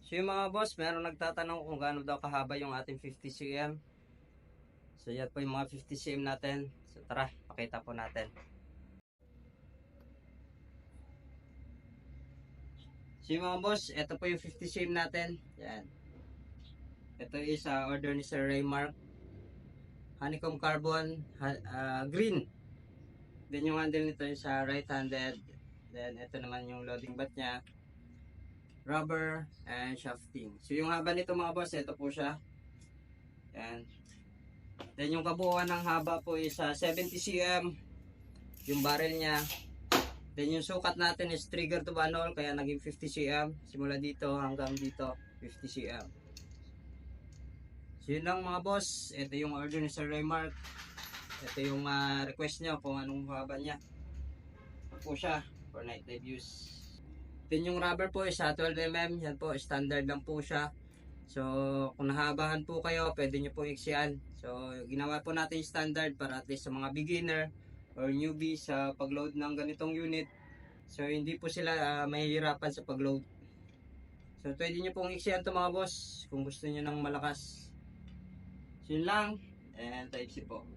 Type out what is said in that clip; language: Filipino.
So yung mga boss, meron nagtatanong kung gaano daw kahaba yung ating 50 cm. So yan po yung mga 50 cm natin. So tara, pakita po natin. So yung mga boss, ito po yung 50 cm natin. Yan. Ito is order ni Sir Raymark. Honeycomb carbon, green. Then yung handle nito is right-handed. Then ito naman yung loading bat niya. Rubber and shafting. So yung haba nito mga boss, ito po siya. Yan. Then yung kabuuan ng haba po is 70 cm. Yung barrel niya. Then yung sukat natin is trigger to banol, kaya naging 50 cm. Simula dito hanggang dito 50 cm. So yun lang mga boss. Ito yung order ni Sir Raymark. Ito yung request niya kung anong haba niya. Ito po siya for night dive use. Then yung rubber po is 12mm. Yan po, standard lang po siya. So kung nahabahan po kayo, pwede nyo po iksian. So ginawa po natin yung standard para at least sa mga beginner or newbie sa pagload ng ganitong unit. So hindi po sila mahihirapan sa pagload. So pwede nyo pong iksian to mga boss kung gusto nyo ng malakas. So yun lang, and type C po.